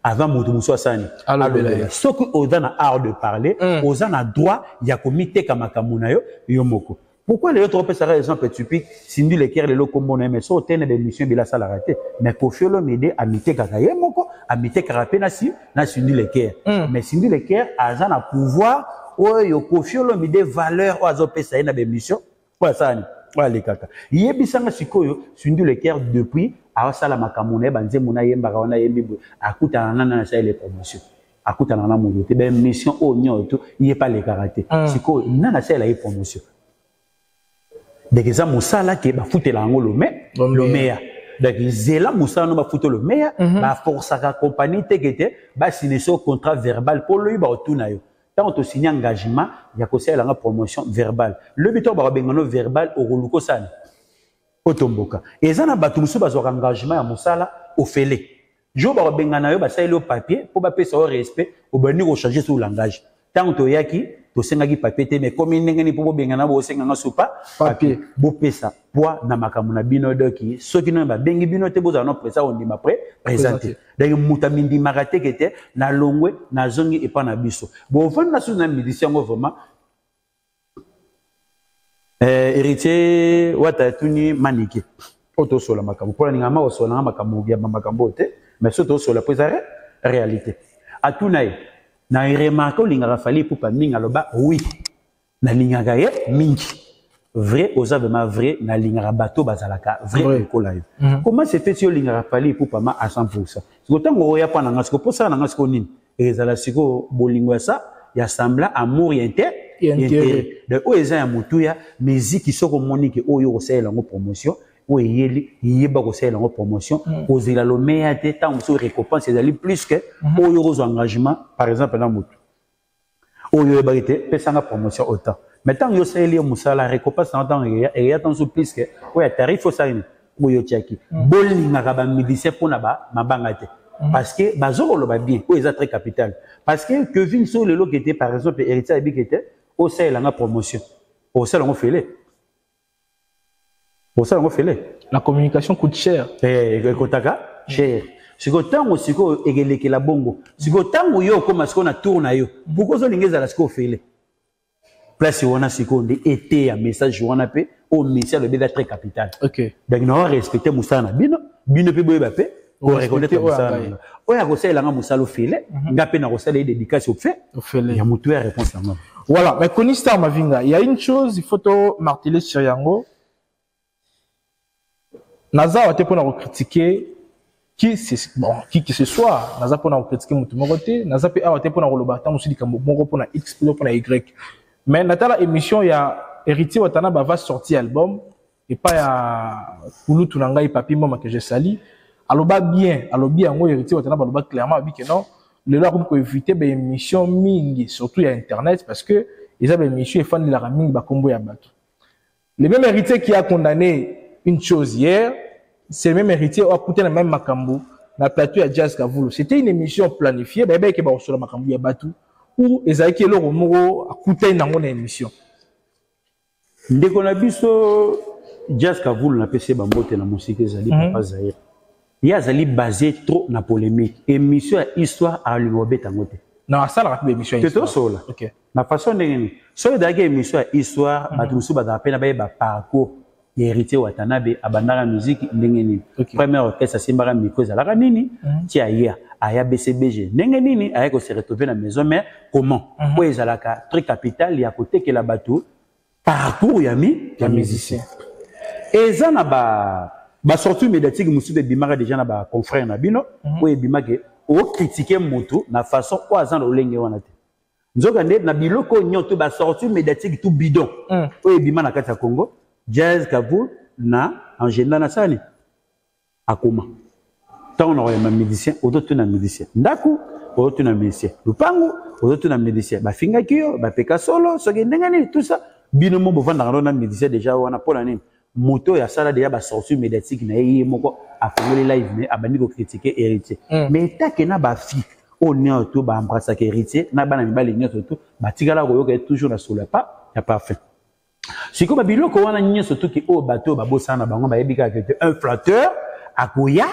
avant mutu muso asani ce que odana art de parler ozana droit ya komite kama makamuna yo yomoko. Pourquoi les autres ça exemple typique Cindy Leker le combo na mais so tene de mission bila sala raté mais Koffi Olomide a mité kaka yemoko a mité karapé na Cindy Leker mais Cindy Leker azana pouvoir oyo Koffi Olomide valeur o azopesa na be mission kwa sani wale kaka yebisanga sikoyo Cindy Leker depuis a sala makamuna banze muna yemba kaona yembi akutana na sa les promotions akutana na mo te be mission o nyoto yepa le karaté sikoyo nana sa la promotion donc ça musala ke ba futela ngo le meilleur donc zela musala no ba futelo le meilleur ba force ka compagnie tekete ba signer ce contrat verbal pour lui ba otuna yo tant to signer engagement ya ko sala nga promotion verbal le bito ba bengano verbal o ruluko sana otomboka ezana batu musu ba zo engagement ya musala ofele jo ba bengana yo ba sala le papier pour ba pesa au respect au bani ko changer sur langage tant to yaki to sengaki papier te mais comme ndengeni po bengana bo senganga supa papier bo pesa poids na makamuna bino doki soki no ba bengi bino te boza no presa on dima présenter donc mutamindi marate kete na longwe na zongi epa na biso bo vanda sous na musicien ngo vraiment héritier wata tuni maniki auto sola makambo pour ninga ma osola makambo ya makambo te mais surtout sola présenter réalité atunai na remarque linga fali pour pas minga loba oui na linga gaye mingi vrai osavement vrai na linga bateau bazalaka vrai kola yo comment c'est fait sur linga fali pour pas à 100% c'est autant ya pa na ngasko pour ça na ngasko nini ezala siko bolingo ça ya sembla amour inter de oeza ya mutuya musique soko monike oyo osela ngo promotion oui il y a beaucoup de promotion aux îles le meilleur temps où récompense c'est plus que aux engagements par exemple dans moto au lieu de payer promotion autant maintenant yo c'est lié musala récompense en temps et y a tant plus que ouais tarif au saini ou yo tiaki bolinga ka ba musicien pour na ba mabangate parce que bazoro lo ba bien ou est très capital parce que Kevin sur le lot qui était par exemple héritier abi qui était au c'est la promotion au c'est on fait pour ça, on fait la communication coûte cher. Cher. Si vous avez un la bongo, si vous avez un comme on a tourné, pourquoi vous avez un fait place on a seconde été un message on a fait au ministère de très capital. OK. Donc nous respecter Moussana bino pe boyeba pe pour reconnaître Moussana. Oya ko sala nga Moussalo fele, nga pe na ko sala dédicace au fait. Il y a mutu réponse à moi. Voilà, mais Konista Mavinga, il y a une chose il faut te marteler sur Yango. Naza a été pour nous critiquer qui que ce soit. Naza pour nous critiquer Moutoumoroté. Naza a été pour nous rebattre aussi comme bon pour X pour Y. Mais Natala émission il y a héritier Watana va sortir album et pas ya Koulou Tunanga et Papi Mama que j'ai sali. Aloba bien en gros héritier Watana aloba clairement dit que non le là pour éviter ben émission mingi surtout il y a internet parce que ils avaient émission et fan de la raming ba combo ya bato. Le même héritier qui a condamné une chose hier, c'est le même héritier a coûté le même makambo na plateau à Jazz Kavulu. C'était une émission planifiée, bébé qui va sur le makambo ya batu ou ezaki le romoro a coûté na mon émission. Ndeko na biso Jazz Kavulu na PC bambote na musique ezali papa Zahir. Ya zali basé trop na polémique. Émission à histoire à l'ubeta ngote. Na sala rapide émission histoire. OK. Na façon ndenge so dagi émission à histoire batusu badapena ba parcours héritier Watanabe abandara musique ndenge nini première orchestre simbara micro zalaka nini ti aya BCBG ndenge nini aya ko se retrouver na maison mère comment po ezalaka très capital ya côté que la bateau parcours ya musicien ezana ba sortie médiatique musu de bimara déjà na ba confrère na bino po ebimake o critiquer moto na façon o azana olenge wana te nzoka nde na biloko nyoto ba sortie médiatique tout bidon po ebima na kati ya Congo Jazz Kavulu na agenda na sani akoma tant on aurait un musicien autour na musicien ndaku autour na musicien lupangu autour na musicien ba finga kio ba peka solo so ndengani tout ça binomo bovanda na médecin déjà wana pour la nini moto ya sala déjà ba sortie médiatique na yé moko a fait live mais abandi ko critiquer héritier mais ta ke na ba fi on est autour ba embrasser héritier na bana mibali nyoto tout ba tigala ko yoka toujours na solo pas ya pas fait siko ba biloko wana nyoso tout ki o bateau ba bosana bango ba yebika que un flatteur akoya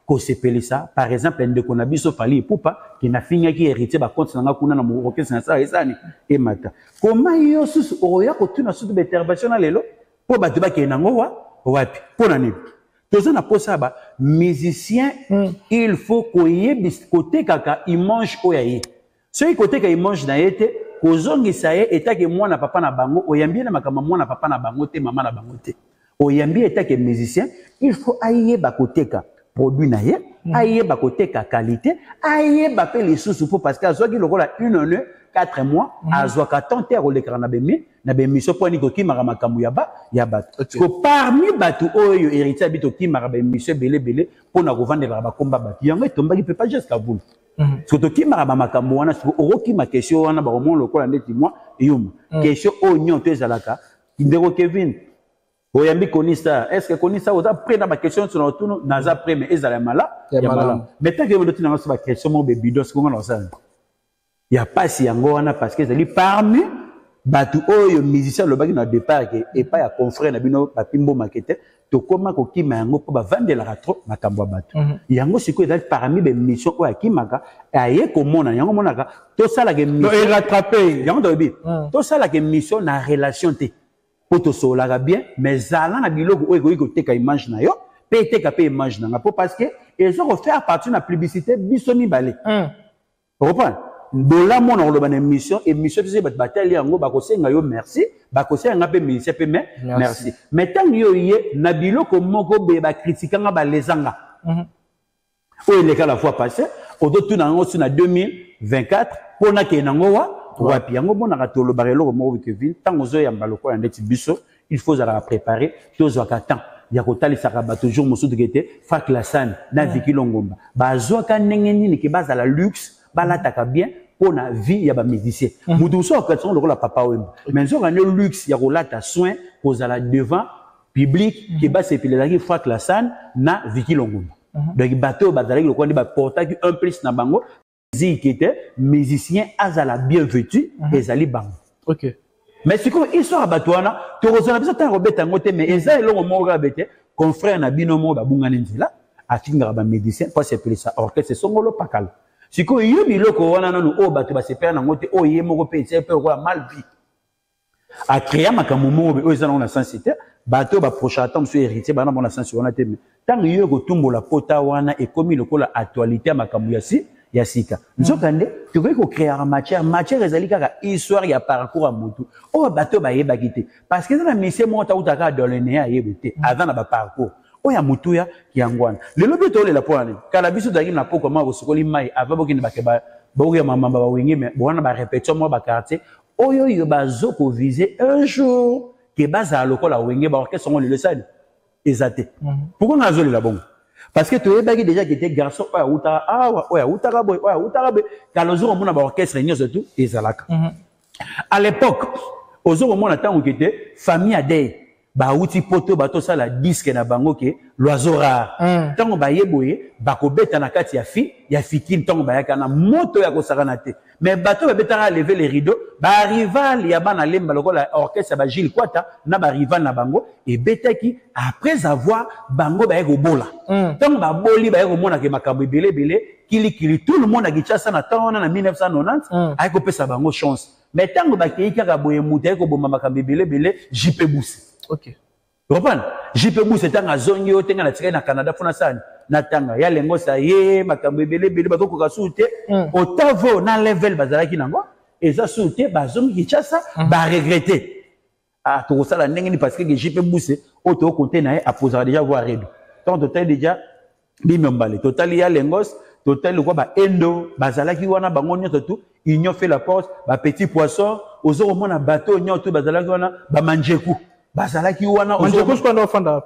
ko sepeli ça par exemple ndeko na biso fali pupa ki na finya ki héritier ba compte na kuna na mo okese na ça esani e mata comment yo susu oya ko tuna susu intervention na lelo po bato ba ke nango wapi pona ni tozana posa ba musicien il faut ko yebis côté kaka il mange oyaye so i côté ka il mange na yete ko zongisa ye etake mwana papa na bango oyambie na makama mwana papa na bango te mama na bango te oyambie etake musicien il faut aye ba côté ka produit na ye aye ba côté ka qualité aye ba pe les sous pour parce que azoki lokola 1 an 4 mois azoka tenter au l'écran na bemi so poni ko ki mara makamu ya ba ko parmi batu oyo héritier bito ki mara bemi so belé pona ko vendre ba komba ba yango tomba ki peut pas jusqu'à vous surtout ki mara ba makamu wana so oro ki ma question wana ba mon lokola ndeti moi yum question onyo to ezalaka ndeko Kevin oyambi konisa est-ce que konisa oza près na ba question sur autour naza près mais ezala mala ya mala mais tant que vous dotina ba question mo be bidos ko ngona ça il y a pas si yango wana parce que zali parmi batu oyo musicien le baki na départ et pas ya confrère na bino ba pimbo makete to koma ko kima yango po ba vandela ka trop makambo batu yango siko ezali parmi be mission oyo akimaka aye ko mona yango monaka to sala ke mission et rattraper yango do bi to sala ke mission na relation te poto solaka bien mais zala na biloko oyo ko teka image na yo pe teka pe image na ngapo parce que ils ont faire partie na publicité bisomi balé reprend dola mona lo bana émission c'est bat batali yango ba ko senga yo merci ba ko senga pe ministère pe merci mais tant yo yé na biloko moko be ba critiquer nga ba lesanga o ile ka la fois passé o do tuna ngo na 2024 pona ke nango wapi yango bona ka tolo barelo mo ke ville tango zo ya mbaloko ya ndeti biso il faut za préparer tozo ka temps ya kotali sakaba toujours mosudu kete fak la san na Viki Longomba bazo ka nengeni ni ke baza la luxe balataka bien pour la vie ya ba musicien mudu so ka son lokola papa wemba mais zo ka ne luxe ya kolata soin kozala devant public ke ba sepelaki fak la san na Viki Longomba donc bateau bazalaki lokola ni ba portaki un plus na bango zi kete musicien azala bien vêtu ezali bango OK mais c'est comme histoire batouana to rozana biso ta robeta ngote mais eza elongo mo rabete confrère na binomo ba bungana nzila atinga ba médecin pas c'est plus ça orchestre songolo pakal siko yobi loko wana nanu o batu ba sepera na ngote o yemoko pe c'est peu quoi mal vie a créer makambo mo o eza na sensité bato ba prochain temps sur héritier bana bona sens wana te tant yo ko tumbola pota wana et comme lokola actualité makambo ya sika nzokande tu veux ko créer matière ezali kaka histoire ya parcours à mutu o bato ba yeba kité parce que na mission monta utaka dans le néa yebete avant na ba parcours o ya mutu ya yangwana le lobi to le la poane kala biso daki na poko ma bosokoli mai avant bokini bakeba boke mama ba wengi mais bona ba répétition mo ba quartier oyo yo bazo ko viser un jour ke baza lokola wengi ba orchestre ngo le sali ezate pourquoi nazo le la bongo parce que tu es déjà qui était garçon oya utara boy kalozo mona ba orchestre nyoso tout ezalaka à l'époque ozo mona tango qui était famille adé ba uti poto bato sala disque na bango ke l'oiseau rare tango ba yeboye ba ko beta na kati ya fikine tango ba yaka na moto ya ko sakana te mais bato ba beta lever les rideaux ba rival ya bana lemba lokola orchestre ba Gilles Kwata na ba rival na bango et betaki après avoir bango ba yeko bola tango ba boli ba yeko mona ke makambo belé kili tout le monde a gichasa na tango na 1990 ayeko pesa bango chance mais tango ba keika ka boye muta yeko bomba makambo belé JP Bousse. OK. Tu comprends? JP Bousse tanga zongi o tenga na tika na Canada fona sana na tanga ya lengo sa ye makambo belé bato ko kasute otavo na level bazalaki nango eza sute bazongi kichasa ba regretter to sala ndenge parce que JP Bousse auto compter na a posera déjà voir redo tant total déjà bimembale total ya lengos total quoi ba endo bazalaki wana bango nyoto tout union fait la porte ba petit poisson ozo mona bateau nyoto bazalaki wana ba manjeku bazalaki wana ozo ko ndo fanda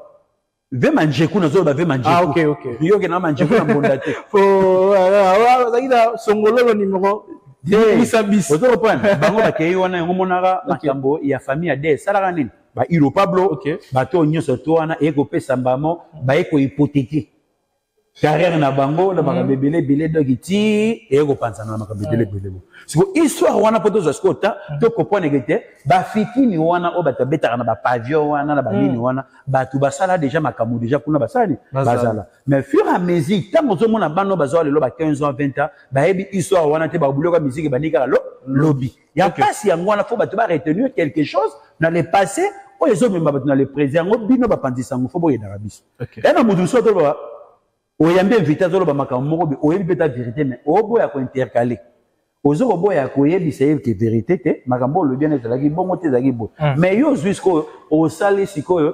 ve manjeku nazo ba ve manjeku OK yo ke na manjeku na mbonda te fo bazaki da songololo numéro Bis. Vous comprenez? Bango bakei wana yango monaka makambo ya famille ade salaka nini? Ba ilo Pablo, bato nyonso to wana eko pesa mbamo, ba eko hypothéquer. Carrière na bango na makambo belé dogiti eko panza na makambo belé. Siko histoire wana poto za skota to comprendre que ba fikini wana o bata betaka na ba pavillon wana na ba nini wana batu basala déjà makambo déjà kuna basali bazala. Mais fur et à mesure tant que mona bano bazwa lelo ba 15 ans 20 ans ba ebi histoire wana te ba buloka musique banika lobby. Ya kasi yango wana faut batu ba retenir quelque chose dans le passé o ezo memba batu na le présent ngo bino ba pandisa ngo faut boye na biso. Et na mudu so to ba o yambe invité zo lo ba makambo moko o yebi beta vérité mais o boya ko intercaler. Ozo boya ko yebi c'est que vérité te makambo le bien ezala ki bongo te zaki bo. Mais yo jusqu'au au sali sikoyo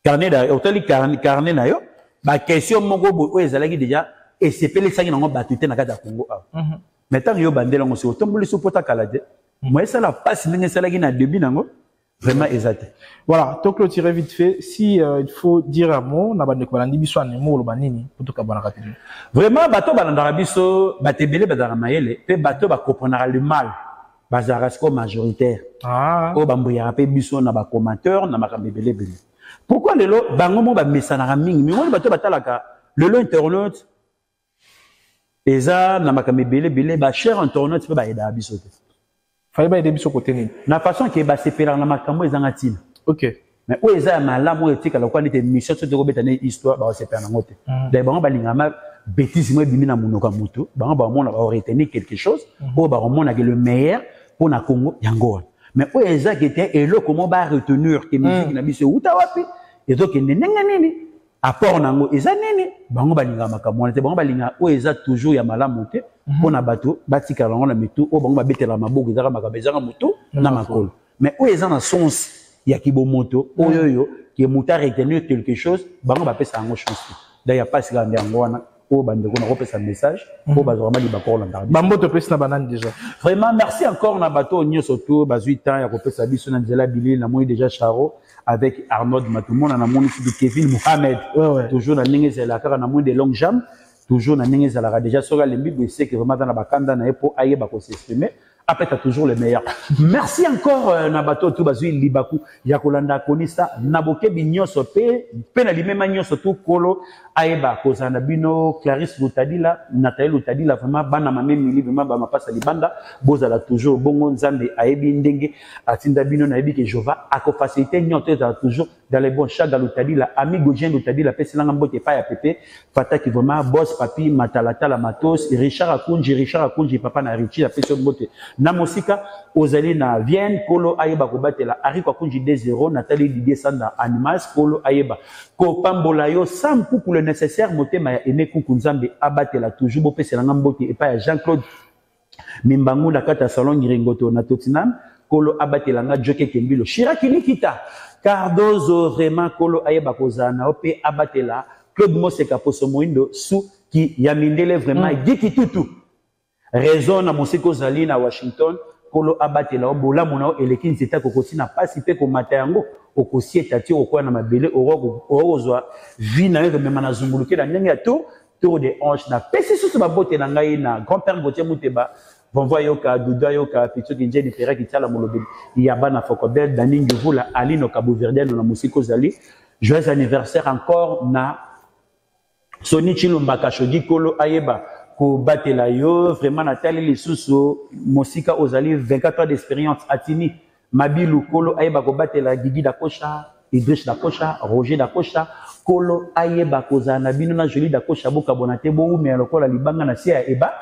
carnet da hôtel carnet na yo ba question moko bo o ezala ki déjà et c'est pelé sangi nango batute na kata Congo. Mais tant yo bandela ngo so tomboli so pota kala te. Moi ça la passe ndenge sala ki na début nango vraiment exact. Voilà, donc clôturer vite fait. Si il faut dire un mot, na bande ko balandi biso an mot lo banini pour to ka bana rapidement. Vraiment bato balanda biso batebele bazara mayele pe bato ba comprendre le mal. Bazara sko majoritaire. O bamboya pe biso na ba commentateur na makambe belé. Pourquoi lelo bango mo ba mesana mingi mais bato batalaka lelo internaute eza na makambe belé ba cher internaute pe ba eda biso te. Fallait pas aider biso côté ni. Na façon que ba sepela na makambo ezanga tina. OK. Mais où eza malamu etika la kwa nite mission so te betane histoire ba sepela na ngote. D'ailleurs bango balinga ma bêtise mo bimi na munoka muto. Bango ba mona ba retenir quelque chose pour ba mona que le meilleur pour na Congo yango. Mais où eza qui était et le comment ba retenir que musique na biso uta wapi et donc nenga nini apport nango eza nini bango balinga makambo te bango balinga où eza toujours ya malamu te. Pona bato batika lango na mitu o bango babetela maboko ezaka makabezanga mutu na makolo mais o ezana sens ya kibomoto oyoyo ki muta retenir quelque chose bango bapesa ngo chance d'ailleurs pas sika ndango wana o bandeko na kopesa message o bazwa mali bakolo na ndarbi bamboto pesa na banane déjà vraiment merci encore na bato nyoso to bazui temps ya kopesa biso na nzela bilili na moi déjà Charo avec Arnaud Matumona na moni de Kevin Mohamed toujours na ninge zela kaka na moi de longue jambe toujours na ninge zala déjà sur les bibles c'est que vraiment dans la bakanda na epo aye ba ko s'exprimer après tu as toujours le meilleur merci encore na bato tout bazui libaku ya kolanda konisa na boke binyoso pe na limema nyoso tout kolo aye ba ko zana bino Clarisse Lutadila Nathalie Lutadila vraiment bana mame mili vraiment ba mapasa libanda bozala toujours bongo nzambe ayebi ndenge atinda bino na yebi ke Jova ako faciliter nyoto za toujours dans les bons chaga Lutadila ami Godien Lutadila pe selanga mbote pa ya pepe fata ki vraiment boss papi matalata la matos Richard Akunji papa na Richie la peso mbote na mosika ozali na Vienne kolo ayeba ko batela Ari Akunji 2-0 Nathalie Didier Sanda Animals kolo ayeba ko pambola yo sans pour le nécessaire motema ya aimé kuku nzambe abatela toujours bo pesa nga mbote et pas Jean-Claude Mimbangu la kata salon ngiringoto na Tottenham kolo abatela nga Joke Kembilo Chiraki Nikita Cardozo vraiment kolo ayeba ko zana ope abatela Claude Moseka Poso Moindo sou qui yamindele vraiment diki tutu raison na mosiko zali na Washington kolo abatela obola mona eleki nzeta kokoti na pasi pe ko mata yango okosi etati okwa na mabele orozwa vi na yo mema na zumbuluke na ndenge ya tour de hanche na pesi susu babote na ngai na grand-père Gauthier Muteba vonvoa yoka duda yoka pitso kinjeni pera kitala molobi ya bana Fokobel Dani Nguvula Alino Kabouverdiano na mosiko zali joyeux anniversaire encore na Soni Chilumba Kashodi kolo ayeba ko batela yo vraiment Nathalie lisusu mosika ozali 24 ans d'expérience atini Mabilu kolo ayeba ko batela Gigi Dakosha Idriss Dakosha Roger Dakosha kolo ayeba ko zana bino na Jolie Dakosha boka bonate bo mais lokola libanga na sia eba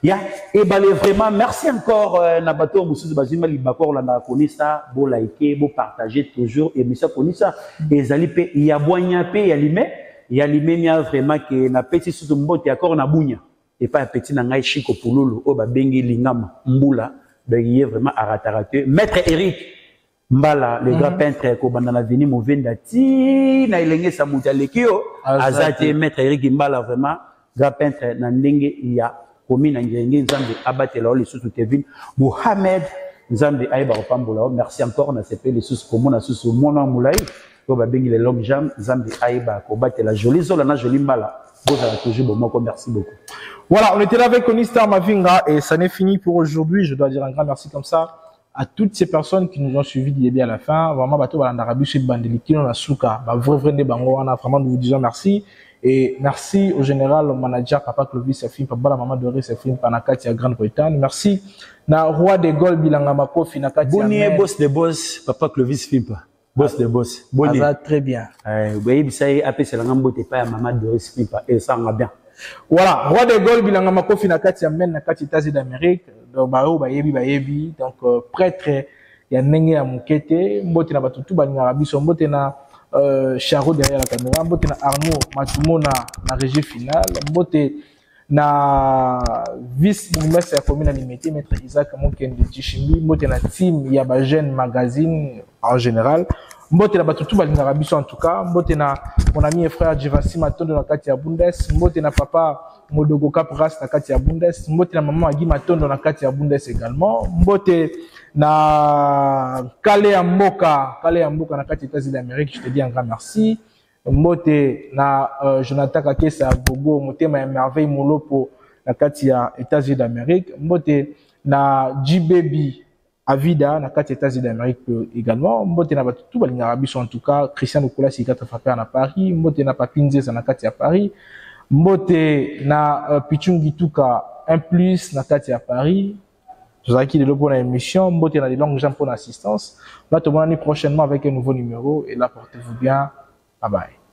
ya ebale vraiment merci encore na bato mususu bazima libakor la na konisa bo liker bo partager toujours et monsieur konisa ezali pe ya boanya pe ya lime mia vraiment que na petit susu mbote accord na bunya et pas petit na ngai chiko pululu o ba bengi lingama mbula bengi vraiment aratarate maître Eric Mbala le grand peintre ko banda na vini movenda ti na ilenge sa mutalekio azate maître Eric Mbala vraiment grand peintre na ndenge ya komina ngenge nzambe abatela o lisusu Kevin Mohamed nzambe ayeba ko pambola merci encore na sepe lisusu komona susu mona mulai oyo babengi les longues jambes nzambe ayeba kobatela joli zola na joli mbala bozala toujours bon moko. Merci beaucoup. Voilà, on était là avec Onistar Mavinga et ça n'est fini pour aujourd'hui. Je dois dire un grand merci comme ça à toutes ces personnes qui nous ont suivis du début à la fin. Vraiment, bateau balanda chez Bandeliki on a souka, vrai bango, on a vraiment nous vous disons merci. Et merci au général, au manager, Papa Clovis Sefim, Papa la maman Doris Sefim, Panakati à Grande-Bretagne. Merci. Na Roi des Gaules, Bilangamako, Finakati. Bonnier, boss de boss, Papa Clovis Fimpa. Boss de boss. Bonnier. Ça va très bien. Vous voyez, ça y est, après, c'est la gambote, pas maman Doris Fimpa. Et ça va bien. Voilà. Roi des Gaules, Bilangamako, Finakati, Amen, Nakati, États-Unis d'Amérique. Donc, Bayebi. Donc, prêtre, il y a Nenge à Moukete, Mbote na Batutu, Baningarabiso, Mbote na Charo derrière la caméra, Mbote na Arnaud Matumo na régie finale, Mbote na vice-bourgmestre ya commune Limité, maître Isaac Mokende Tishimbi, Mbote na team Yabagen Magazine en général, Mbote na Batutu Balingarabiso en tout cas, Mbote na mon ami et frère Jivasi Matondo na Katia Bundes, Mbote na papa Modogo Capras na Katia Bundes, Mbote na maman Agi Matondo na Katia Bundes également, Mbote na Kale Amboka na Katia États-Unis d'Amérique, je te dis un grand merci. Mbote na Jonathan Kakesa Bogo, Motema ya merveille Molopo na Katia États-Unis d'Amérique, Mbote na J-Baby Avida na Katia États-Unis d'Amérique également, Mbote na Batutu Balingarabiso en tout cas, Christian Okola Sikata Frappé na Paris, Mbote na Papinze na Katia Paris, Mbote na Pichungi Tuka 1+ na Katia Paris. Je vous ai de l'eau émission, Mbote na des longues jambes pour l'assistance. Là, tout le monde prochainement avec un nouveau numéro et là, portez-vous bien. Bye bye.